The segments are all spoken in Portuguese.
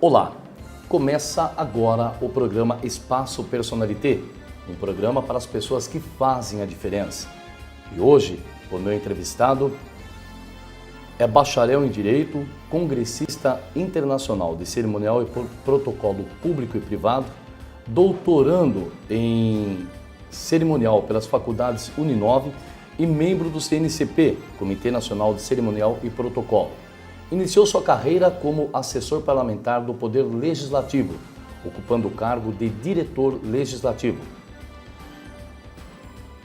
Olá, começa agora o programa Espaço Personalité, um programa para as pessoas que fazem a diferença. E hoje, o meu entrevistado é bacharel em Direito, congressista internacional de cerimonial e protocolo público e privado, doutorando em cerimonial pelas faculdades Uninove e membro do CNCP, Comitê Nacional de Cerimonial e Protocolo. Iniciou sua carreira como assessor parlamentar do Poder Legislativo, ocupando o cargo de diretor legislativo.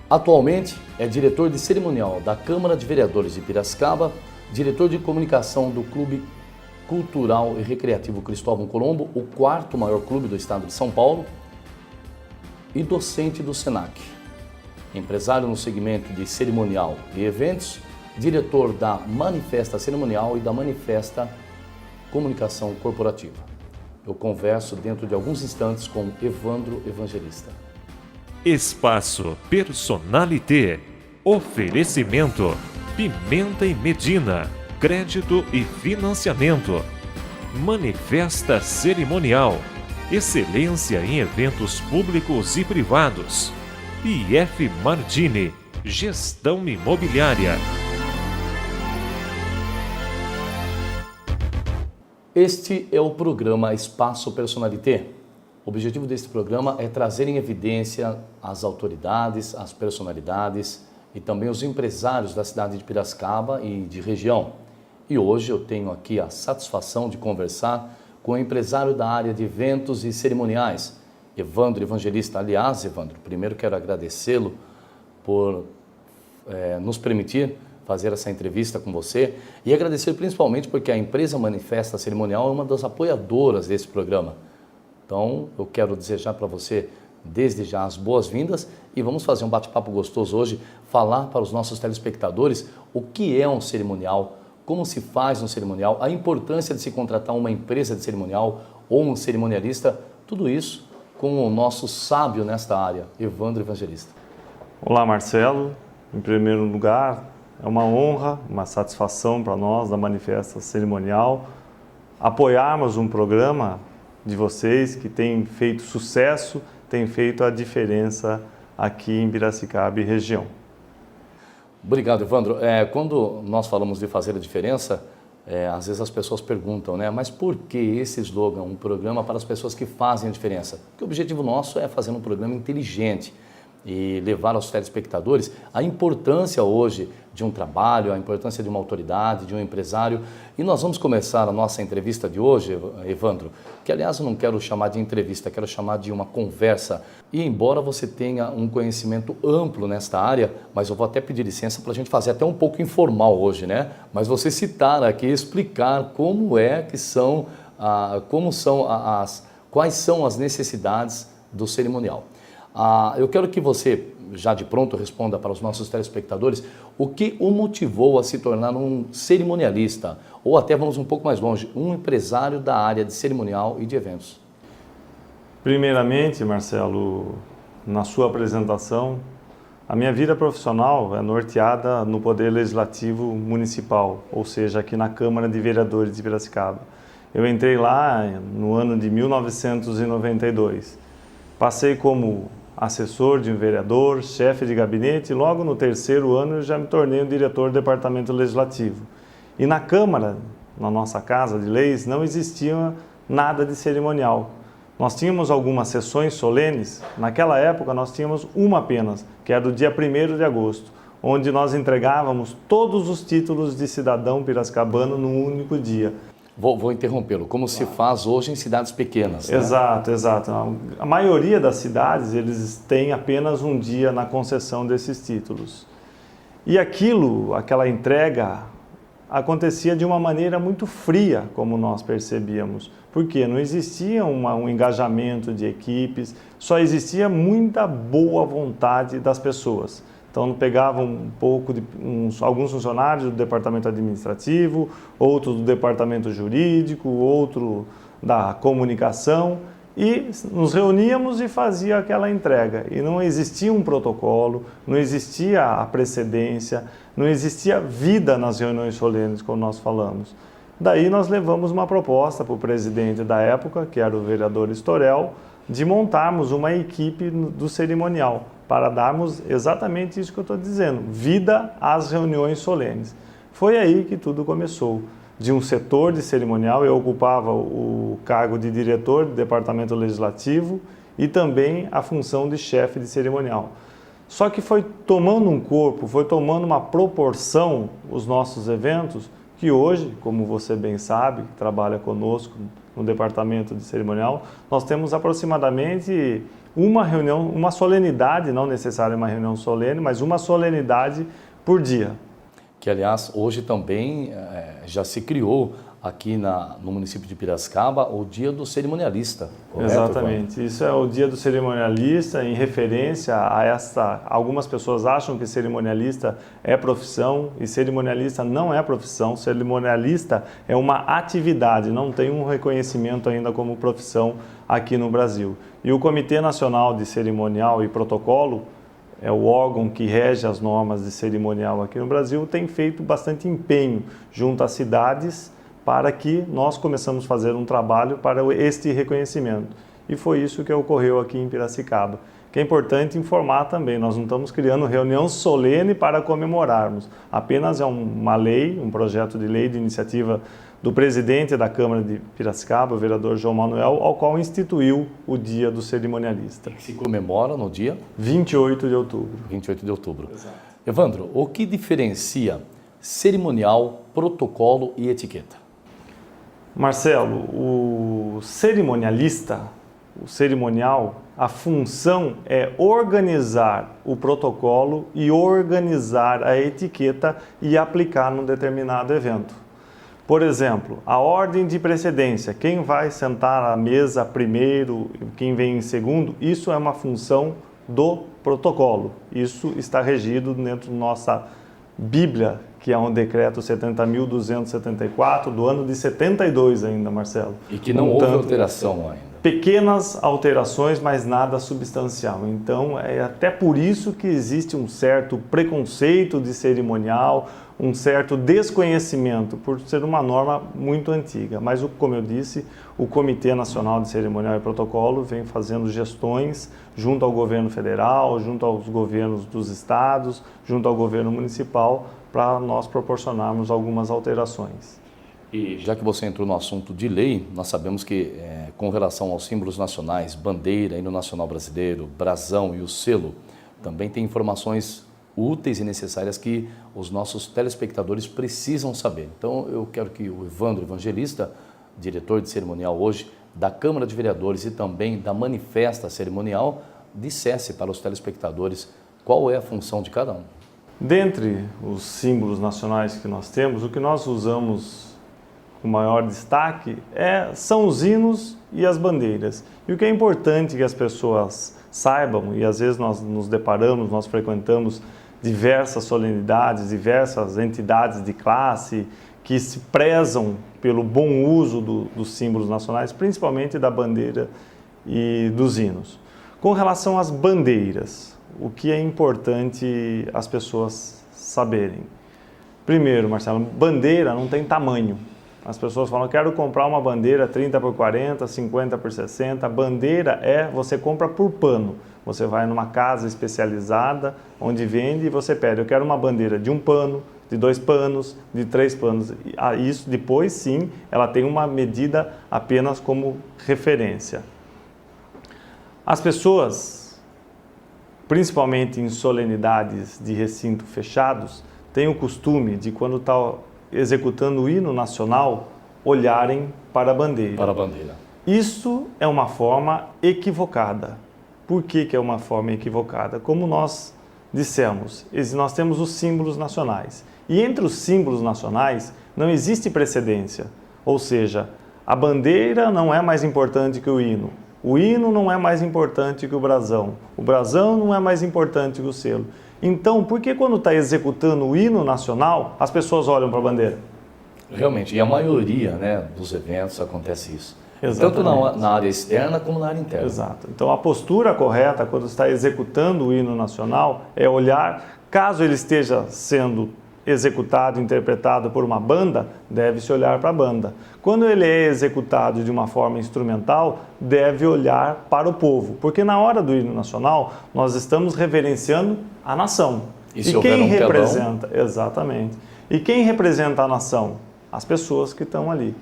Atualmente é diretor de cerimonial da Câmara de Vereadores de Piracicaba, diretor de comunicação do Clube Cultural e Recreativo Cristóvão Colombo, o quarto maior clube do estado de São Paulo, e docente do SENAC. Empresário no segmento de cerimonial e eventos, diretor da Manifesta Cerimonial e da Manifesta Comunicação Corporativa. Eu converso dentro de alguns instantes com Evandro Evangelista. Espaço Personalité. Oferecimento Pimenta e Medina. Crédito e financiamento. Manifesta Cerimonial. Excelência em eventos públicos e privados. IF Mardini. Gestão imobiliária. Este é o programa Espaço Personalité. O objetivo deste programa é trazer em evidência as autoridades, as personalidades e também os empresários da cidade de Piracicaba e de região. E hoje eu tenho aqui a satisfação de conversar com o empresário da área de eventos e cerimoniais, Evandro Evangelista. Aliás, Evandro, primeiro quero agradecê-lo por nos permitir fazer essa entrevista com você e agradecer principalmente porque a empresa Manifesta Cerimonial é uma das apoiadoras desse programa. Então, eu quero desejar para você, desde já, as boas-vindas e vamos fazer um bate-papo gostoso hoje, falar para os nossos telespectadores o que é um cerimonial, como se faz um cerimonial, a importância de se contratar uma empresa de cerimonial ou um cerimonialista, tudo isso com o nosso sábio nesta área, Evandro Evangelista. Olá, Marcelo. Em primeiro lugar, é uma honra, uma satisfação para nós da Manifesta Cerimonial apoiarmos um programa de vocês que tem feito sucesso, tem feito a diferença aqui em Piracicaba e região. Obrigado, Evandro. Quando nós falamos de fazer a diferença, às vezes as pessoas perguntam, né? Mas por que esse slogan, um programa para as pessoas que fazem a diferença? Porque o objetivo nosso é fazer um programa inteligente e levar aos telespectadores a importância hoje de um trabalho, a importância de uma autoridade, de um empresário. E nós vamos começar a nossa entrevista de hoje, Evandro, que aliás eu não quero chamar de entrevista, quero chamar de uma conversa. E embora você tenha um conhecimento amplo nesta área, mas eu vou até pedir licença para a gente fazer até um pouco informal hoje, né? Mas você citar aqui, explicar como é que são, quais são as necessidades do cerimonial. Eu quero que você, já de pronto, responda para os nossos telespectadores o que o motivou a se tornar um cerimonialista, ou até vamos um pouco mais longe, um empresário da área de cerimonial e de eventos. Primeiramente, Marcelo, na sua apresentação, a minha vida profissional é norteada no Poder Legislativo Municipal, ou seja, aqui na Câmara de Vereadores de Piracicaba. Eu entrei lá no ano de 1992. Passei como assessor de um vereador, chefe de gabinete, e logo no terceiro ano eu já me tornei o diretor do Departamento Legislativo. E na Câmara, na nossa Casa de Leis, não existia nada de cerimonial. Nós tínhamos algumas sessões solenes, naquela época nós tínhamos uma apenas, que era do dia 1º de agosto, onde nós entregávamos todos os títulos de cidadão piracicabano num único dia. Vou interrompê-lo, como se faz hoje em cidades pequenas, né? Exato, exato. A maioria das cidades, eles têm apenas um dia na concessão desses títulos. E aquela entrega, acontecia de uma maneira muito fria, como nós percebíamos. Porque não existia um engajamento de equipes, só existia muita boa vontade das pessoas. Então, pegavam alguns funcionários do departamento administrativo, outros do departamento jurídico, outro da comunicação, e nos reuníamos e fazia aquela entrega. E não existia um protocolo, não existia a precedência, não existia vida nas reuniões solenes, como nós falamos. Daí nós levamos uma proposta para o presidente da época, que era o vereador Estorel, de montarmos uma equipe do cerimonial, para darmos exatamente isso que eu estou dizendo, vida às reuniões solenes. Foi aí que tudo começou. De um setor de cerimonial, eu ocupava o cargo de diretor do departamento legislativo e também a função de chefe de cerimonial. Só que foi tomando um corpo, foi tomando uma proporção os nossos eventos, que hoje, como você bem sabe, que trabalha conosco no departamento de cerimonial, nós temos aproximadamente uma reunião, uma solenidade, não necessariamente uma reunião solene, mas uma solenidade por dia. Que, aliás, hoje também já se criou aqui no município de Piracicaba o Dia do Cerimonialista, correto? Exatamente. Isso é o Dia do Cerimonialista em referência a essa... Algumas pessoas acham que cerimonialista é profissão e cerimonialista não é profissão. Cerimonialista é uma atividade, não tem um reconhecimento ainda como profissão aqui no Brasil. E o Comitê Nacional de Cerimonial e Protocolo, é o órgão que rege as normas de cerimonial aqui no Brasil, tem feito bastante empenho junto às cidades para que nós começamos a fazer um trabalho para este reconhecimento. E foi isso que ocorreu aqui em Piracicaba. Que é importante informar também, nós não estamos criando reunião solene para comemorarmos, apenas é uma lei, um projeto de lei de iniciativa do presidente da Câmara de Piracicaba, o vereador João Manuel, ao qual instituiu o Dia do Cerimonialista. Se comemora no dia? 28 de outubro. 28 de outubro. Exato. Evandro, o que diferencia cerimonial, protocolo e etiqueta? Marcelo, o cerimonialista, o cerimonial, a função é organizar o protocolo e organizar a etiqueta e aplicar num determinado evento. Por exemplo, a ordem de precedência, quem vai sentar à mesa primeiro, quem vem em segundo, isso é uma função do protocolo. Isso está regido dentro da nossa Bíblia, que é um decreto 70.274 do ano de 72 ainda, Marcelo. E que não houve alteração ainda. Pequenas alterações, mas nada substancial. Então, é até por isso que existe um certo preconceito de cerimonial, um certo desconhecimento, por ser uma norma muito antiga. Mas, como eu disse, o Comitê Nacional de Cerimonial e Protocolo vem fazendo gestões junto ao governo federal, junto aos governos dos estados, junto ao governo municipal, para nós proporcionarmos algumas alterações. E já que você entrou no assunto de lei, nós sabemos que com relação aos símbolos nacionais, bandeira, hino nacional brasileiro, brasão e o selo, também tem informações úteis e necessárias que os nossos telespectadores precisam saber. Então eu quero que o Evandro Evangelista, diretor de cerimonial hoje da Câmara de Vereadores e também da Manifesta Cerimonial, dissesse para os telespectadores qual é a função de cada um. Dentre os símbolos nacionais que nós temos, o que nós usamos com maior destaque são os hinos e as bandeiras. E o que é importante que as pessoas saibam, e às vezes nós nos deparamos, nós frequentamos diversas solenidades, diversas entidades de classe que se prezam pelo bom uso dos símbolos nacionais, principalmente da bandeira e dos hinos. Com relação às bandeiras, o que é importante as pessoas saberem? Primeiro, Marcelo, bandeira não tem tamanho. As pessoas falam, quero comprar uma bandeira 30 por 40, 50 por 60. Bandeira você compra por pano. Você vai numa casa especializada, onde vende, e você pede, eu quero uma bandeira de 1 pano, de 2 panos, de 3 panos. Isso depois, sim, ela tem uma medida apenas como referência. As pessoas, principalmente em solenidades de recinto fechados, têm o costume de, quando está executando o hino nacional, olharem para a bandeira. Para a bandeira. Isso é uma forma equivocada. Por que é uma forma equivocada? Como nós dissemos, nós temos os símbolos nacionais. E entre os símbolos nacionais não existe precedência. Ou seja, a bandeira não é mais importante que o hino não é mais importante que o brasão não é mais importante que o selo. Então, por que quando está executando o hino nacional, as pessoas olham para a bandeira? Realmente, e a maioria dos eventos acontece isso. Exatamente. Tanto na área externa como na área interna. Exato. Então, a postura correta quando está executando o hino nacional é olhar, caso ele esteja sendo executado, interpretado por uma banda, deve-se olhar para a banda. Quando ele é executado de uma forma instrumental, deve olhar para o povo, porque na hora do hino nacional, nós estamos reverenciando a nação. E se houver quem um telão? representa? Exatamente. E quem representa a nação? As pessoas que estão ali.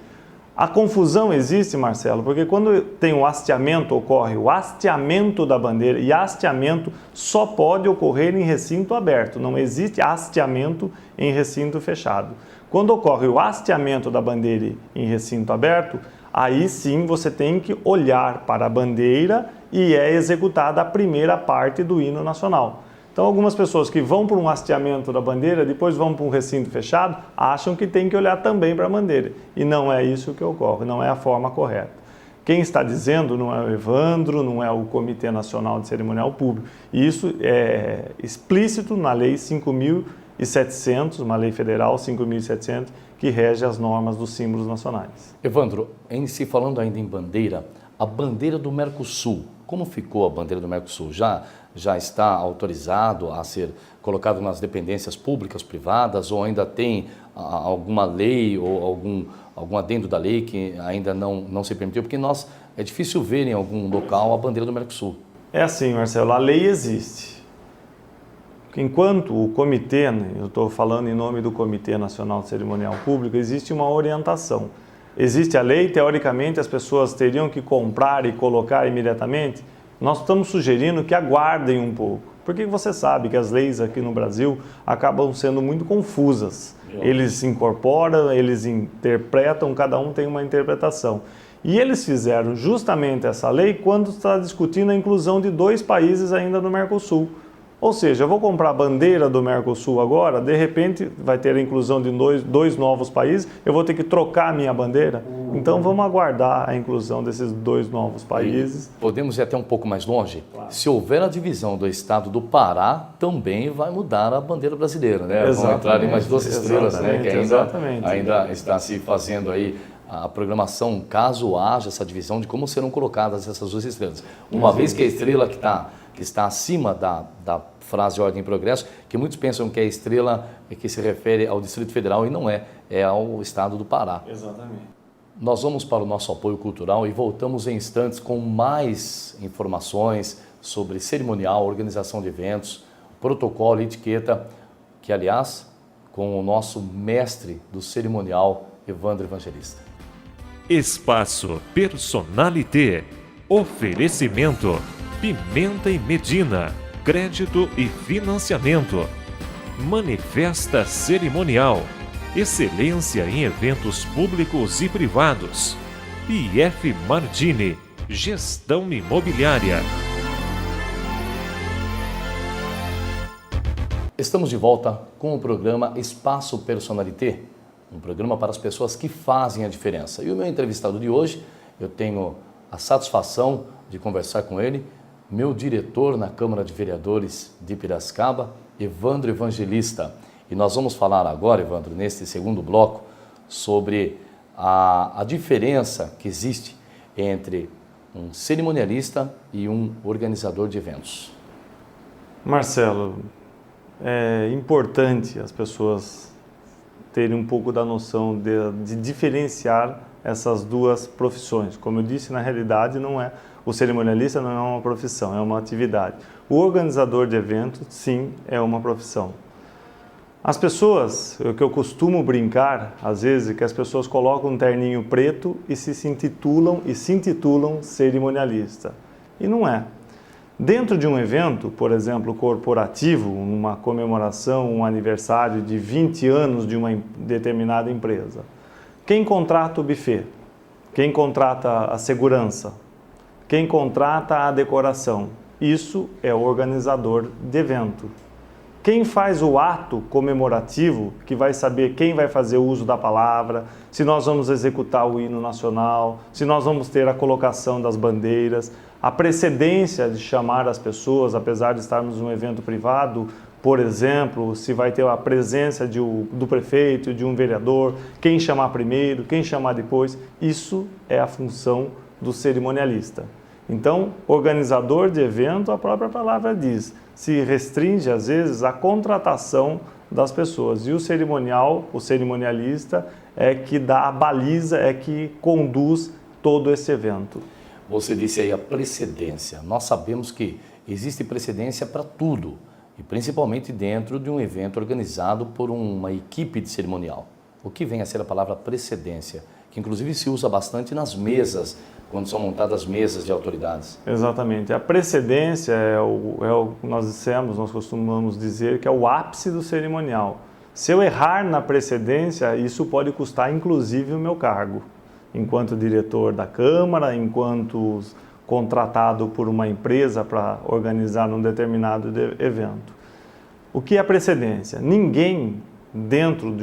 A confusão existe, Marcelo, porque quando tem o hasteamento, ocorre o hasteamento da bandeira, e hasteamento só pode ocorrer em recinto aberto, não existe hasteamento em recinto fechado. Quando ocorre o hasteamento da bandeira em recinto aberto, aí sim você tem que olhar para a bandeira e é executada a primeira parte do hino nacional. Então, algumas pessoas que vão para um hasteamento da bandeira, depois vão para um recinto fechado, acham que tem que olhar também para a bandeira. E não é isso que ocorre, não é a forma correta. Quem está dizendo não é o Evandro, não é o Comitê Nacional de Cerimonial Público. E isso é explícito na Lei 5.700, uma lei federal 5.700, que rege as normas dos símbolos nacionais. Evandro, em si falando ainda em bandeira, a bandeira do Mercosul, como ficou a bandeira do Mercosul? Já está autorizado a ser colocado nas dependências públicas, privadas, ou ainda tem alguma lei ou algum adendo da lei que ainda não se permitiu? Porque é difícil ver em algum local a bandeira do Mercosul. É assim, Marcelo, a lei existe. Enquanto o comitê, eu estou falando em nome do Comitê Nacional de Cerimonial Público, existe uma orientação. Existe a lei, teoricamente as pessoas teriam que comprar e colocar imediatamente. Nós estamos sugerindo que aguardem um pouco, porque você sabe que as leis aqui no Brasil acabam sendo muito confusas. Eles incorporam, eles interpretam, cada um tem uma interpretação. E eles fizeram justamente essa lei quando está discutindo a inclusão de 2 países ainda no Mercosul. Ou seja, eu vou comprar a bandeira do Mercosul agora, de repente vai ter a inclusão de dois novos países, eu vou ter que trocar a minha bandeira. Então vamos aguardar a inclusão desses 2 novos países. Podemos ir até um pouco mais longe? Claro. Se houver a divisão do estado do Pará, também vai mudar a bandeira brasileira, né? Vão entrar em mais 2 estrelas, né? Que ainda está se fazendo aí a programação, caso haja essa divisão, de como serão colocadas essas 2 estrelas. Uma vez que a estrela que está acima da frase ordem e progresso, que muitos pensam que é a estrela que se refere ao Distrito Federal, e não é ao estado do Pará. Exatamente. Nós vamos para o nosso apoio cultural e voltamos em instantes com mais informações sobre cerimonial, organização de eventos, protocolo e etiqueta, que aliás, com o nosso mestre do cerimonial, Evandro Evangelista. Espaço Personalité. Oferecimento Pimenta e Medina. Crédito e financiamento. Manifesta Cerimonial. Excelência em eventos públicos e privados. IF Mardini. Gestão imobiliária. Estamos de volta com o programa Espaço Personalité, um programa para as pessoas que fazem a diferença. E o meu entrevistado de hoje, eu tenho a satisfação de conversar com ele, meu diretor na Câmara de Vereadores de Piracicaba, Evandro Evangelista. E nós vamos falar agora, Evandro, neste segundo bloco, sobre a diferença que existe entre um cerimonialista e um organizador de eventos. Marcelo, é importante as pessoas terem um pouco da noção de diferenciar essas 2 profissões. Como eu disse, na realidade, o cerimonialista não é uma profissão, é uma atividade. O organizador de eventos, sim, é uma profissão. As pessoas, o que eu costumo brincar, às vezes, é que as pessoas colocam um terninho preto e se intitulam cerimonialista. E não é. Dentro de um evento, por exemplo, corporativo, uma comemoração, um aniversário de 20 anos de uma determinada empresa, quem contrata o buffet? Quem contrata a segurança? Quem contrata a decoração? Isso é o organizador de evento. Quem faz o ato comemorativo, que vai saber quem vai fazer uso da palavra, se nós vamos executar o hino nacional, se nós vamos ter a colocação das bandeiras, a precedência de chamar as pessoas, apesar de estarmos num evento privado, por exemplo, se vai ter a presença do prefeito, de um vereador, quem chamar primeiro, quem chamar depois, isso é a função do cerimonialista. Então, organizador de evento, a própria palavra diz, se restringe às vezes à contratação das pessoas. E o cerimonial, o cerimonialista, é que dá a baliza, é que conduz todo esse evento. Você disse aí a precedência. Nós sabemos que existe precedência para tudo, e principalmente dentro de um evento organizado por uma equipe de cerimonial. O que vem a ser a palavra precedência, que inclusive se usa bastante nas mesas, quando são montadas mesas de autoridades. Exatamente. A precedência nós costumamos dizer que é o ápice do cerimonial. Se eu errar na precedência, isso pode custar inclusive o meu cargo, enquanto diretor da Câmara, enquanto contratado por uma empresa para organizar um determinado evento. O que é precedência? Ninguém dentro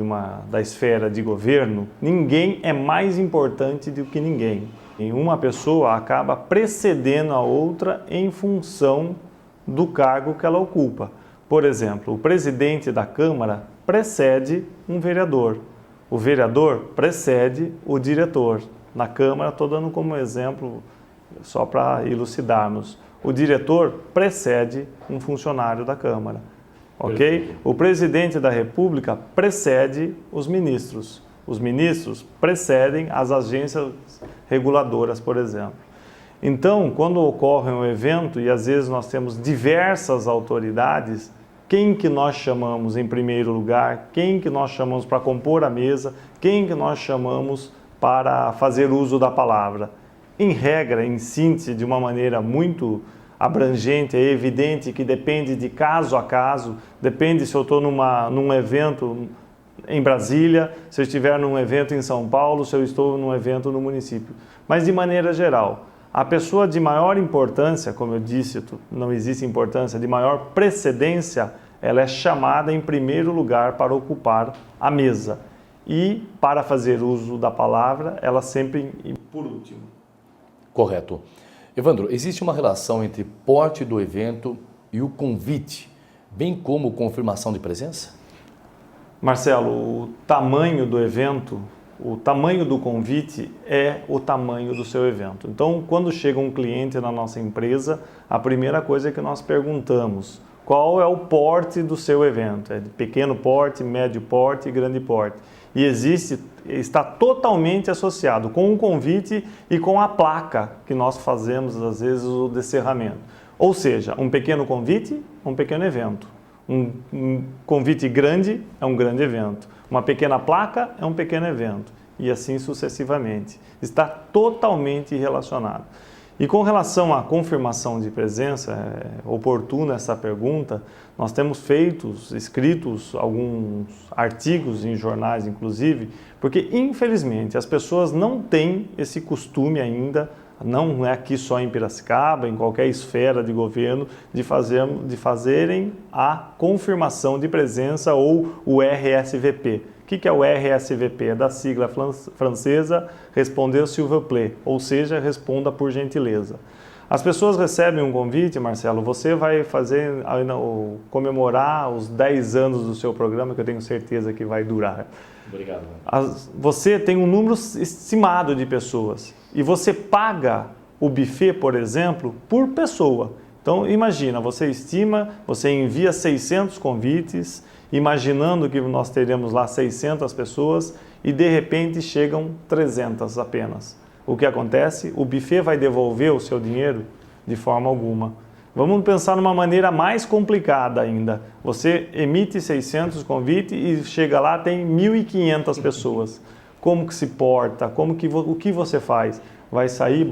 da esfera de governo, ninguém é mais importante do que ninguém. E uma pessoa acaba precedendo a outra em função do cargo que ela ocupa. Por exemplo, o presidente da Câmara precede um vereador. O vereador precede o diretor. Na Câmara, estou dando como exemplo, só para elucidarmos. O diretor precede um funcionário da Câmara. Ok? O presidente da República precede os ministros. Os ministros precedem as agências reguladoras, por exemplo. Então, quando ocorre um evento e às vezes nós temos diversas autoridades, quem que nós chamamos em primeiro lugar? Quem que nós chamamos para compor a mesa? Quem que nós chamamos para fazer uso da palavra? Em regra, em síntese, de uma maneira muito abrangente, é evidente que depende de caso a caso, depende se eu estou num evento em Brasília, se eu estiver num evento em São Paulo, se eu estou num evento no município. Mas de maneira geral, a pessoa de maior importância, como eu disse, não existe importância, de maior precedência, ela é chamada em primeiro lugar para ocupar a mesa. E para fazer uso da palavra, ela sempre por último. Correto. Evandro, existe uma relação entre porte do evento e o convite, bem como confirmação de presença? Marcelo, o tamanho do evento, o tamanho do convite é o tamanho do seu evento. Então, quando chega um cliente na nossa empresa, a primeira coisa que nós perguntamos, qual é o porte do seu evento? É de pequeno porte, médio porte e grande porte. E está totalmente associado com o convite e com a placa que nós fazemos, às vezes, o descerramento. Ou seja, um pequeno convite, um pequeno evento. Um convite grande é um grande evento. Uma pequena placa é um pequeno evento. E assim sucessivamente. Está totalmente relacionado. E com relação à confirmação de presença, é oportuna essa pergunta, nós temos escritos alguns artigos em jornais, inclusive, porque infelizmente as pessoas não têm esse costume ainda, não é aqui só em Piracicaba, em qualquer esfera de governo, de fazerem a confirmação de presença ou o RSVP. O que é o RSVP? É da sigla francesa Respondez s'il vous plaît, ou seja, responda por gentileza. As pessoas recebem um convite, Marcelo, você vai comemorar os 10 anos do seu programa, que eu tenho certeza que vai durar. Obrigado. Você tem um número estimado de pessoas e você paga o buffet, por exemplo, por pessoa. Então, imagina, você estima, você envia 600 convites, imaginando que nós teremos lá 600 pessoas e de repente chegam 300 apenas. O que acontece? O buffet vai devolver o seu dinheiro? De forma alguma. Vamos pensar numa maneira mais complicada ainda. Você emite 600 convites e chega lá, tem 1.500 pessoas. Como que se porta? O que você faz? Vai sair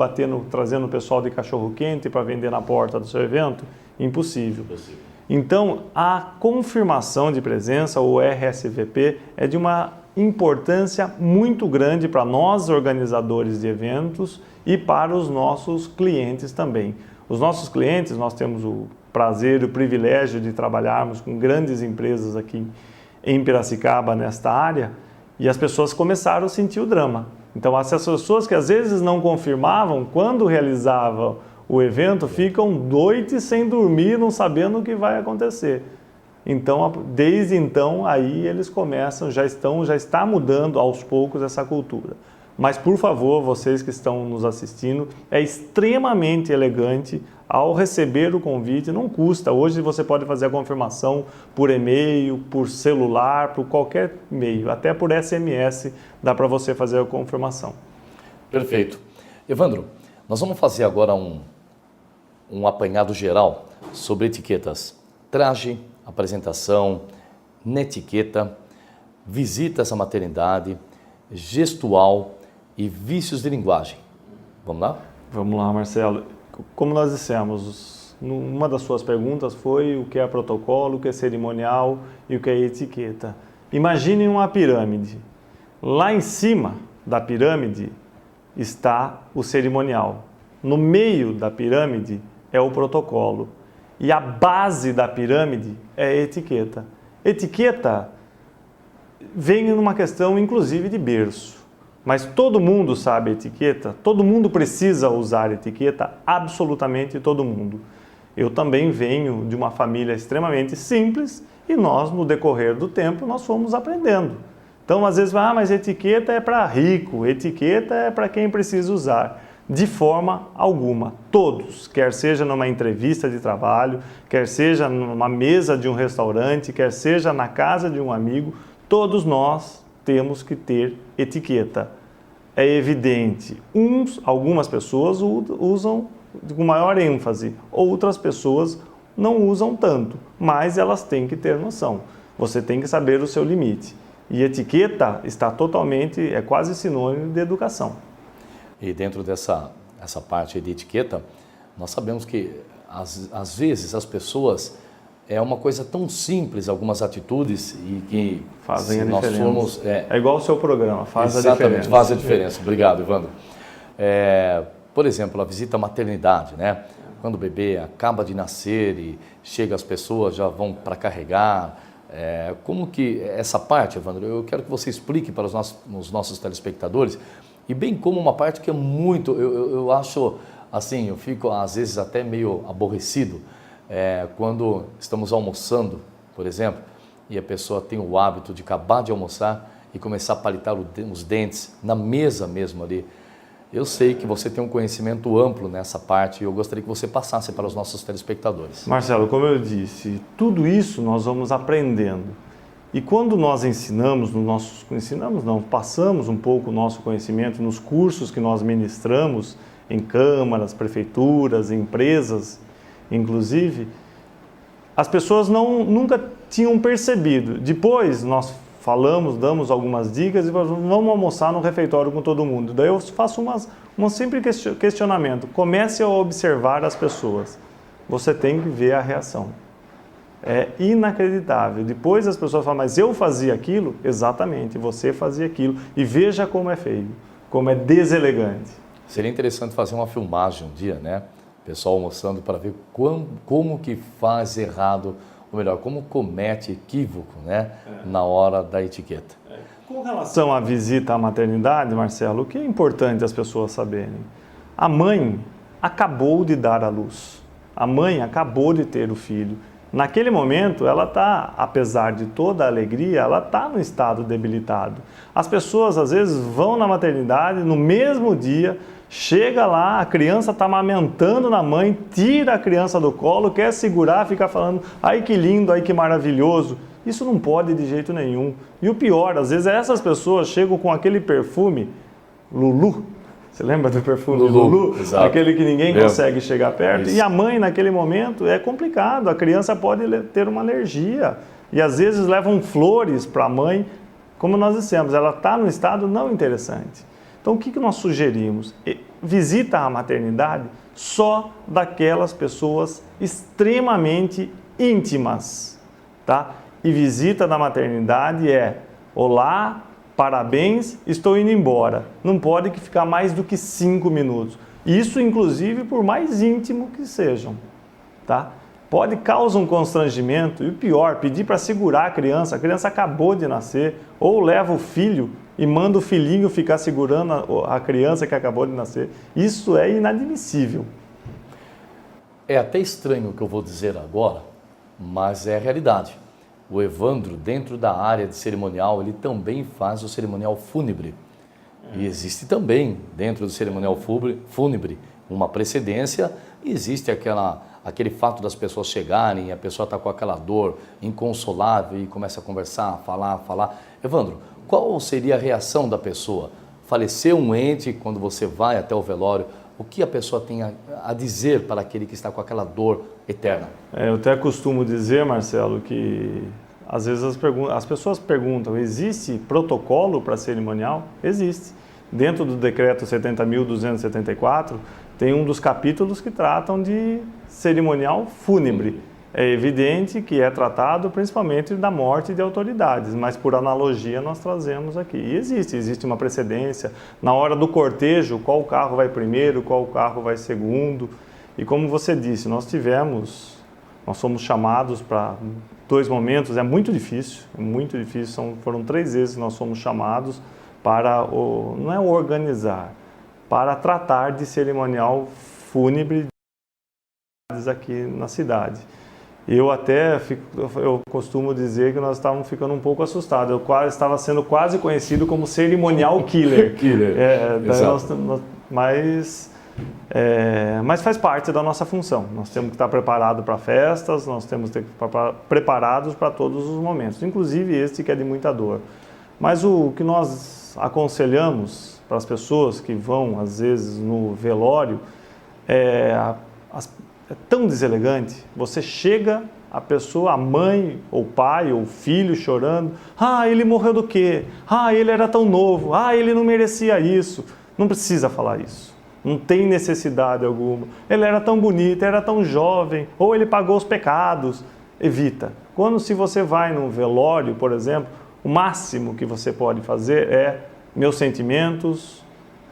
trazendo o pessoal de cachorro-quente para vender na porta do seu evento? Impossível. Então, a confirmação de presença, ou RSVP, é de uma importância muito grande para nós, organizadores de eventos, e para os nossos clientes também. Os nossos clientes, nós temos o prazer e o privilégio de trabalharmos com grandes empresas aqui em Piracicaba, nesta área, e as pessoas começaram a sentir o drama. Então, essas pessoas que às vezes não confirmavam, quando realizavam o evento, ficam noites sem dormir, não sabendo o que vai acontecer. Então, desde então, aí eles começam, já está mudando aos poucos essa cultura. Mas, por favor, vocês que estão nos assistindo, é extremamente elegante ao receber o convite, não custa. Hoje você pode fazer a confirmação por e-mail, por celular, por qualquer meio, até por SMS dá para você fazer a confirmação. Perfeito. Evandro, nós vamos fazer agora um apanhado geral sobre etiquetas. Traje, apresentação, netiqueta, visitas à maternidade, gestual e vícios de linguagem. Vamos lá? Vamos lá, Marcelo. Como nós dissemos, uma das suas perguntas foi o que é protocolo, o que é cerimonial e o que é etiqueta. Imagine uma pirâmide. Lá em cima da pirâmide está o cerimonial. No meio da pirâmide é o protocolo. E a base da pirâmide é a etiqueta. Etiqueta vem numa questão, inclusive, de berço. Mas todo mundo sabe etiqueta, todo mundo precisa usar etiqueta, absolutamente todo mundo. Eu também venho de uma família extremamente simples e nós, no decorrer do tempo, nós fomos aprendendo. Então, às vezes, mas etiqueta é para rico, etiqueta é para quem precisa usar. De forma alguma, todos, quer seja numa entrevista de trabalho, quer seja numa mesa de um restaurante, quer seja na casa de um amigo, todos nós temos que ter etiqueta. É evidente, algumas pessoas usam com maior ênfase, outras pessoas não usam tanto, mas elas têm que ter noção. Você tem que saber o seu limite. E etiqueta está totalmente, é quase sinônimo de educação. E dentro dessa parte de etiqueta, nós sabemos que às vezes as pessoas é uma coisa tão simples, algumas atitudes e que fazem a nós diferença. formos, é igual o seu programa, faz a diferença. Exatamente, faz a diferença. Obrigado, Evandro. Por exemplo, a visita à maternidade, né? Quando o bebê acaba de nascer e chega, as pessoas já vão para carregar. Como que essa parte, Evandro, eu quero que você explique para os nossos telespectadores, e bem como uma parte que é muito, eu acho assim, eu fico às vezes até meio aborrecido, quando estamos almoçando, por exemplo, e a pessoa tem o hábito de acabar de almoçar e começar a palitar os dentes na mesa mesmo ali. Eu sei que você tem um conhecimento amplo nessa parte e eu gostaria que você passasse para os nossos telespectadores. Marcelo, como eu disse, tudo isso nós vamos aprendendo. E quando nós passamos um pouco o nosso conhecimento nos cursos que nós ministramos em câmaras, prefeituras, empresas, inclusive, as pessoas nunca tinham percebido. Depois nós damos algumas dicas e vamos almoçar no refeitório com todo mundo. Daí eu faço um simples questionamento. Comece a observar as pessoas. Você tem que ver a reação. É inacreditável. Depois as pessoas falam, mas eu fazia aquilo? Exatamente, você fazia aquilo. E veja como é feio, como é deselegante. Seria interessante fazer uma filmagem um dia, né? Pessoal almoçando para ver como que faz errado, ou melhor, como comete equívoco, né? Na hora da etiqueta. Com relação à visita à maternidade, Marcelo, o que é importante as pessoas saberem? A mãe acabou de dar à luz. A mãe acabou de ter o filho. Naquele momento, ela está, apesar de toda a alegria, ela está no estado debilitado. As pessoas, às vezes, vão na maternidade, no mesmo dia, chega lá, a criança está amamentando na mãe, tira a criança do colo, quer segurar, fica falando, ai que lindo, ai que maravilhoso. Isso não pode de jeito nenhum. E o pior, às vezes, essas pessoas chegam com aquele perfume Lulu. Você lembra do perfume Lulu? Exato. Aquele que ninguém consegue chegar perto. Isso. E a mãe, naquele momento, é complicado. A criança pode ter uma alergia. E às vezes levam flores para a mãe. Como nós dissemos, ela está no estado não interessante. Então, o que nós sugerimos? Visita à maternidade só daquelas pessoas extremamente íntimas, tá? E visita da maternidade olá, parabéns, estou indo embora. Não pode ficar mais do que 5 minutos. Isso, inclusive, por mais íntimo que sejam, tá? Pode causar um constrangimento e o pior, pedir para segurar a criança acabou de nascer, ou leva o filho e manda o filhinho ficar segurando a criança que acabou de nascer. Isso é inadmissível. É até estranho o que eu vou dizer agora, mas é a realidade. O Evandro, dentro da área de cerimonial, ele também faz o cerimonial fúnebre. E existe também, dentro do cerimonial fúnebre, uma precedência existe aquele fato das pessoas chegarem e a pessoa está com aquela dor inconsolável e começa a conversar, falar. Evandro, qual seria a reação da pessoa? Faleceu um ente, quando você vai até o velório, o que a pessoa tem a dizer para aquele que está com aquela dor eterna? Eu até costumo dizer, Marcelo, que às vezes as pessoas perguntam, existe protocolo para cerimonial? Existe. Dentro do decreto 70.274, tem um dos capítulos que tratam de cerimonial fúnebre. É evidente que é tratado principalmente da morte de autoridades, mas por analogia nós trazemos aqui. E existe uma precedência. Na hora do cortejo, qual carro vai primeiro, qual carro vai segundo. E como você disse, nós somos chamados para 2 momentos, é muito difícil, foram 3 vezes que nós fomos chamados para, não é organizar, para tratar de cerimonial fúnebre aqui na cidade. Eu costumo dizer que nós estávamos ficando um pouco assustados. Eu estava sendo quase conhecido como cerimonial killer. Mas faz parte da nossa função. Nós temos que estar preparados para festas, nós temos que estar preparados para todos os momentos, inclusive este que é de muita dor. Mas o que nós aconselhamos para as pessoas que vão, às vezes, no velório, é tão deselegante. Você chega, a pessoa, a mãe, ou pai, ou filho chorando, ele morreu do quê? Ele era tão novo, ele não merecia isso. Não precisa falar isso. Não tem necessidade alguma. Ele era tão bonito, era tão jovem, ou ele pagou os pecados. Evita. Se você vai num velório, por exemplo, o máximo que você pode fazer é meus sentimentos,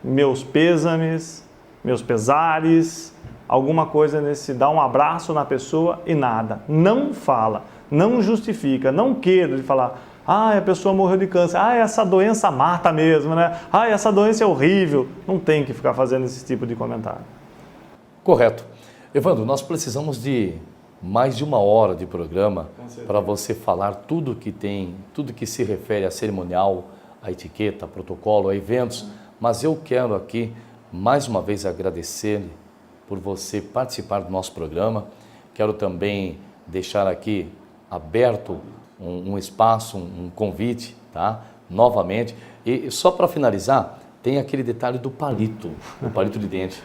meus pêsames, meus pesares, alguma coisa dá um abraço na pessoa e nada. Não fala, não justifica, não queira de falar, a pessoa morreu de câncer, essa doença mata mesmo, né? Essa doença é horrível. Não tem que ficar fazendo esse tipo de comentário. Correto. Evandro, nós precisamos de mais de 1 hora de programa para você falar tudo que se refere a cerimonial, a etiqueta, a protocolo, a eventos, mas eu quero aqui, mais uma vez, agradecer-lhe por você participar do nosso programa. Quero também deixar aqui aberto um espaço, um convite, tá? Novamente. E só para finalizar, tem aquele detalhe do palito, o palito de dente.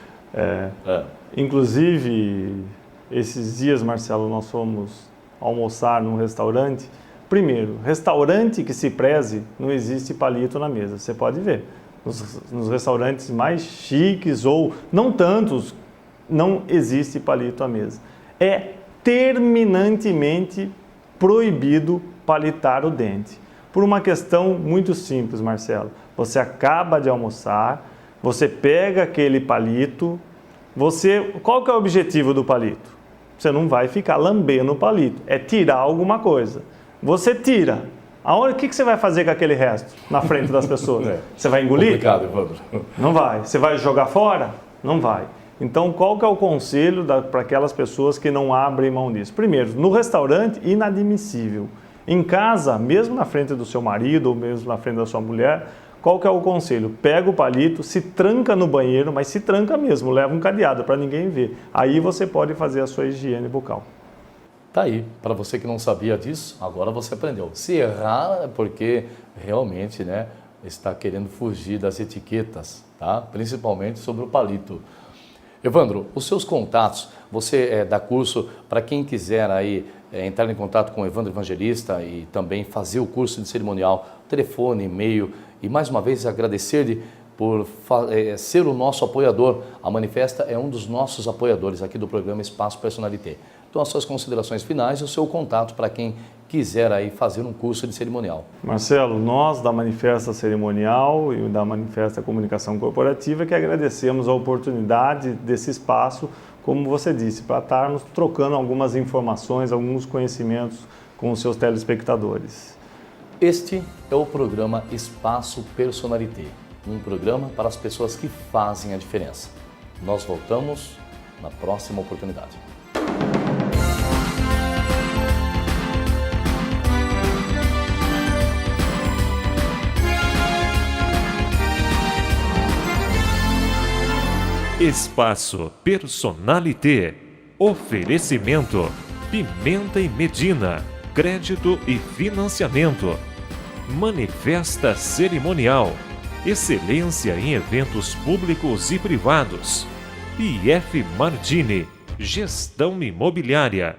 Inclusive, esses dias, Marcelo, nós fomos almoçar num restaurante. Primeiro, restaurante que se preze, não existe palito na mesa. Você pode ver. Nos restaurantes mais chiques ou não tantos, não existe palito à mesa. É terminantemente proibido palitar o dente. Por uma questão muito simples, Marcelo. Você acaba de almoçar, você pega aquele palito, qual que é o objetivo do palito? Você não vai ficar lambendo o palito, é tirar alguma coisa. Você tira. O que você vai fazer com aquele resto na frente das pessoas? Você vai engolir? Complicado, Evandro. Não vai. Você vai jogar fora? Não vai. Então, qual que é o conselho para aquelas pessoas que não abrem mão disso? Primeiro, no restaurante, inadmissível. Em casa, mesmo na frente do seu marido ou mesmo na frente da sua mulher, qual que é o conselho? Pega o palito, se tranca no banheiro, mas se tranca mesmo, leva um cadeado para ninguém ver. Aí você pode fazer a sua higiene bucal. Tá aí, para você que não sabia disso, agora você aprendeu. Se errar é porque realmente, né, está querendo fugir das etiquetas, tá? Principalmente sobre o palito. Evandro, os seus contatos, você dá curso para quem quiser aí entrar em contato com o Evandro Evangelista e também fazer o curso de cerimonial, telefone, e-mail, e mais uma vez agradecer-lhe por ser o nosso apoiador. A Manifesta é um dos nossos apoiadores aqui do programa Espaço Personalité. Então, as suas considerações finais e o seu contato para quem quiser aí fazer um curso de cerimonial. Marcelo, nós da Manifesta Cerimonial e da Manifesta Comunicação Corporativa que agradecemos a oportunidade desse espaço, como você disse, para estarmos trocando algumas informações, alguns conhecimentos com os seus telespectadores. Este é o programa Espaço Personalité, um programa para as pessoas que fazem a diferença. Nós voltamos na próxima oportunidade. Espaço Personalité. Oferecimento: Pimenta e Medina. Crédito e financiamento. Manifesta Cerimonial. Excelência em eventos públicos e privados. IF Mardini. Gestão imobiliária.